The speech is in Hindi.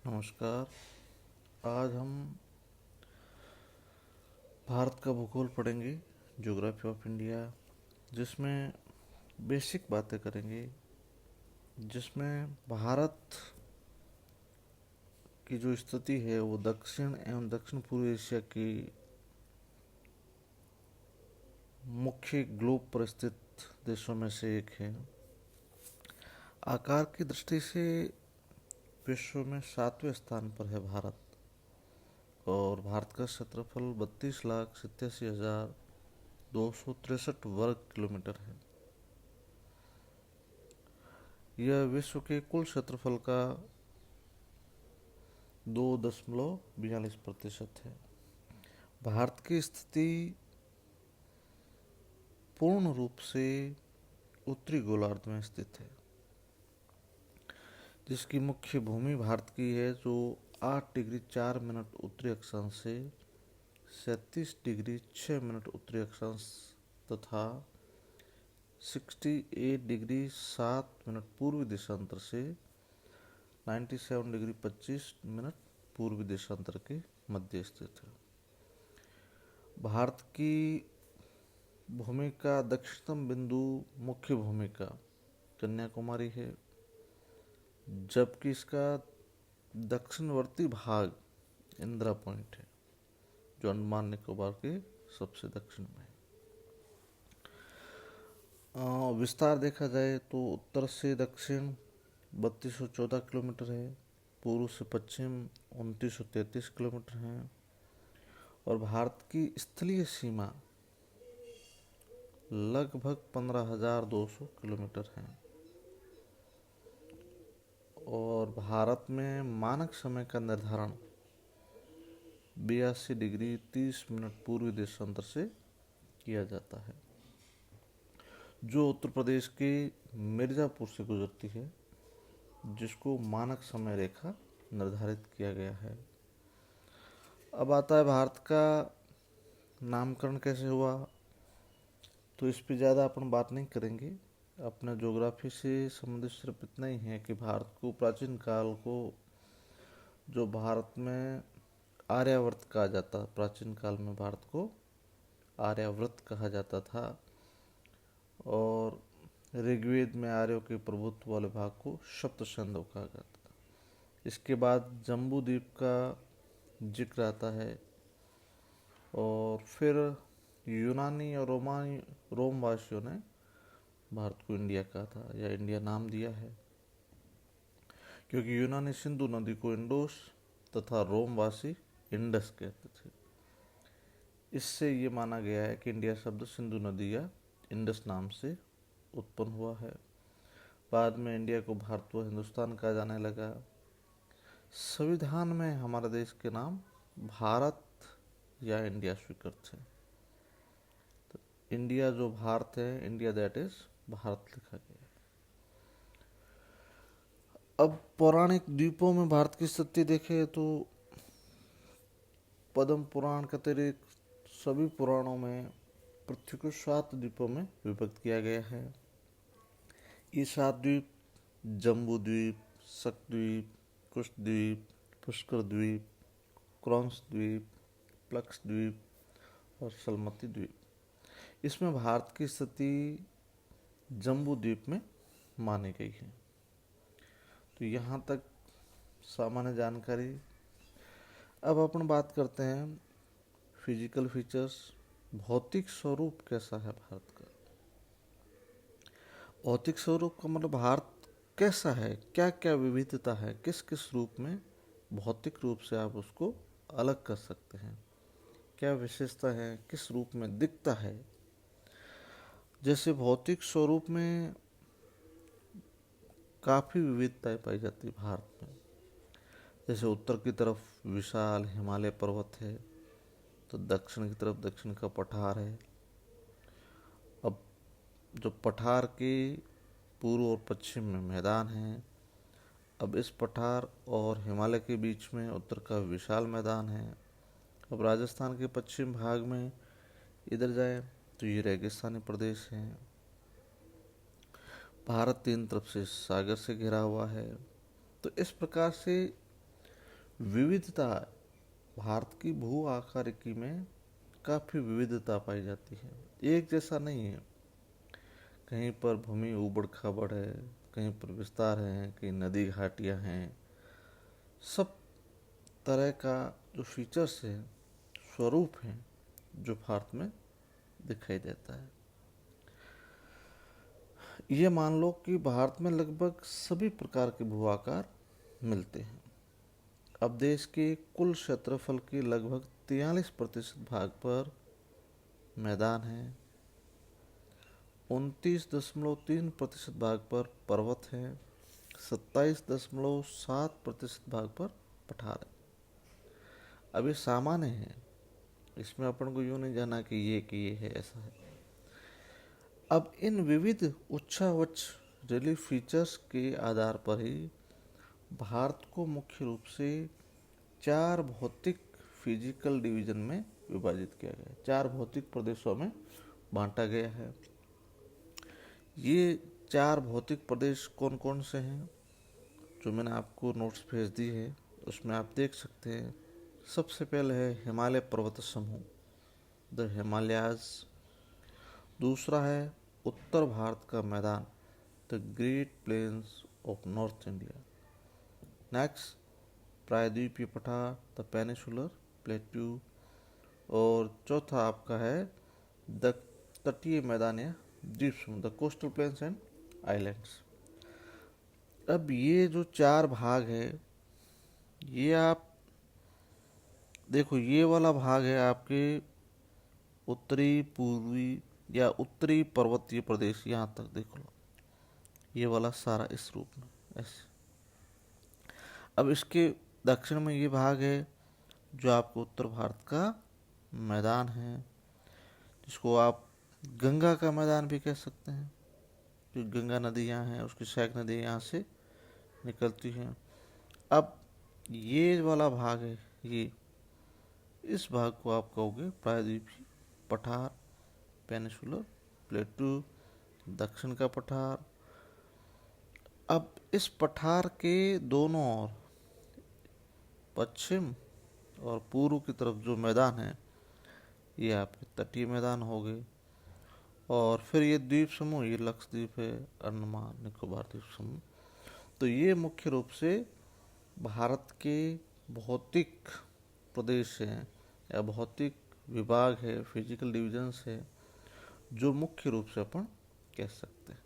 नमस्कार। आज हम भारत का भूगोल पढ़ेंगे, ज्योग्राफी ऑफ इंडिया, जिसमें बेसिक बातें करेंगे, जिसमें भारत की जो स्थिति है वो दक्षिण एवं दक्षिण पूर्व एशिया की मुख्य ग्लोब पर स्थित देशों में से एक है। आकार की दृष्टि से विश्व में 7वें स्थान पर है भारत, और भारत का क्षेत्रफल 32,87,263 वर्ग किलोमीटर है। यह विश्व के कुल क्षेत्रफल का 2.42% है। भारत की स्थिति पूर्ण रूप से उत्तरी गोलार्ध में स्थित है, जिसकी मुख्य भूमि भारत की है, जो 8 डिग्री 4 मिनट उत्तरी अक्षांश से 37 डिग्री 6 मिनट उत्तरी अक्षांश तथा 68 डिग्री 7 मिनट पूर्वी देशांतर से 97 डिग्री 25 मिनट पूर्वी देशांतर के मध्य स्थित है। भारत की भूमि का दक्षिणतम बिंदु मुख्य भूमि का कन्याकुमारी है, जबकि इसका दक्षिणवर्ती भाग इंदिरा पॉइंट है, जो अंडमान निकोबार के सबसे दक्षिण में है। विस्तार देखा जाए तो उत्तर से दक्षिण 3214 किलोमीटर है, पूर्व से पश्चिम 2933 किलोमीटर है, और भारत की स्थलीय सीमा लगभग 15,200 किलोमीटर है। और भारत में मानक समय का निर्धारण 82 डिग्री 30 मिनट पूर्वी देशांतर से किया जाता है, जो उत्तर प्रदेश के मिर्ज़ापुर से गुजरती है, जिसको मानक समय रेखा निर्धारित किया गया है। अब आता है भारत का नामकरण कैसे हुआ, तो इस पे ज़्यादा अपन बात नहीं करेंगे। अपने ज्योग्राफी से संबंधित सिर्फ इतना ही है कि भारत को प्राचीन काल को जो भारत में आर्यावर्त कहा जाता, प्राचीन काल में भारत को आर्यावर्त कहा जाता था, और ऋग्वेद में आर्यों के प्रभुत्व वाले भाग को सप्तसंधव कहा जाता था। इसके बाद जम्बू द्वीप का जिक्र आता है, और फिर यूनानी और रोमवासियों ने भारत को इंडिया कहा था, या इंडिया नाम दिया है, क्योंकि यूनानी सिंधु नदी को इंडोस तथा रोमवासी इंडस कहते थे। इससे ये माना गया है कि इंडिया शब्द सिंधु नदी या इंडस नाम से उत्पन्न हुआ है। बाद में इंडिया को भारत व हिंदुस्तान कहा जाने लगा। संविधान में हमारे देश के नाम भारत या इंडिया स्वीकृत है। तो इंडिया जो भारत है, इंडिया दैट इज भारत लिखा गया है। अब पौराणिक द्वीपों में भारत की स्थिति देखें तो पद्म पुराण के अतिरिक्त सभी पुराणों में पृथ्वी को 7 द्वीपों में विभक्त किया गया है। ये 7 द्वीप जम्बू द्वीप, शकद्वीप, कुशद्वीप, पुष्कर द्वीप, क्रॉन्स द्वीप, प्लक्स द्वीप और सलमती द्वीप। इसमें भारत की स्थिति जम्बू द्वीप में मानी गई है। तो यहाँ तक सामान्य जानकारी। अब अपन बात करते हैं फिजिकल फीचर्स, भौतिक स्वरूप कैसा है भारत का। भौतिक स्वरूप का मतलब भारत कैसा है, क्या क्या विविधता है, किस किस रूप में भौतिक रूप से आप उसको अलग कर सकते हैं, क्या विशेषता है, किस रूप में दिखता है। जैसे भौतिक स्वरूप में काफ़ी विविधताएं पाई जाती है भारत में। जैसे उत्तर की तरफ विशाल हिमालय पर्वत है, तो दक्षिण की तरफ दक्षिण का पठार है। अब जो पठार के पूर्व और पश्चिम में मैदान है, अब इस पठार और हिमालय के बीच में उत्तर का विशाल मैदान है। अब राजस्थान के पश्चिम भाग में इधर जाए तो ये रेगिस्तानी प्रदेश है। भारत 3 तरफ से सागर से घिरा हुआ है। तो इस प्रकार से विविधता, भारत की भू आकारिकी में काफ़ी विविधता पाई जाती है, एक जैसा नहीं है। कहीं पर भूमि ऊबड़ खाबड़ है, कहीं पर विस्तार है, कहीं नदी घाटियाँ हैं। सब तरह का जो फीचर्स है, स्वरूप है, जो भारत में दिखाई देता है। ये मान लो कि भारत में लगभग सभी प्रकार के भू आकार मिलते हैं। अब देश के कुल क्षेत्रफल के लगभग 43% भाग पर मैदान है, 29.3% भाग पर पर्वत है, 27.7% भाग पर पठार है। अब ये सामान्य है, इसमें अपन को यूँ नहीं जाना कि ये है, ऐसा है। अब इन विविध उच्चावच रिलीफ फीचर्स के आधार पर ही भारत को मुख्य रूप से 4 भौतिक फिजिकल डिवीजन में विभाजित किया गया है, 4 भौतिक प्रदेशों में बांटा गया है। ये 4 भौतिक प्रदेश कौन कौन से हैं, जो मैंने आपको नोट्स भेज दी है, उसमें आप देख सकते हैं। सबसे पहले है हिमालय पर्वत समूह, द हिमालयाज। दूसरा है उत्तर भारत का मैदान, the great plains of north India. Next प्रायद्वीपीय पठार, द पेनिसुलर प्लेट्यू। और चौथा आपका है द तटीय मैदान या द्वीप समूह, the coastal plains and islands. अब ये जो 4 भाग है, ये आप देखो, ये वाला भाग है आपके उत्तरी पूर्वी या उत्तरी पर्वतीय प्रदेश, यहाँ तक देख लो, ये वाला सारा इस रूप में ऐसे। अब इसके दक्षिण में ये भाग है जो आपको उत्तर भारत का मैदान है, जिसको आप गंगा का मैदान भी कह सकते हैं, क्योंकि गंगा नदी यहाँ है, उसकी सहायक नदी यहाँ से निकलती हैं। अब ये वाला भाग है, ये इस भाग को आप कहोगे प्रायद्वीपीय पठार, पेनिसुलर प्लेटू, दक्षिण का पठार। अब इस पठार के दोनों ओर पश्चिम और पूर्व की तरफ जो मैदान है, ये आपके तटीय मैदान हो गए। और फिर ये द्वीप समूह, ये लक्षद्वीप है, अंडमान निकोबार द्वीप समूह। तो ये मुख्य रूप से भारत के भौतिक प्रदेश हैं या भौतिक विभाग है, फिजिकल डिविजन्स है, जो मुख्य रूप से अपन कह सकते हैं।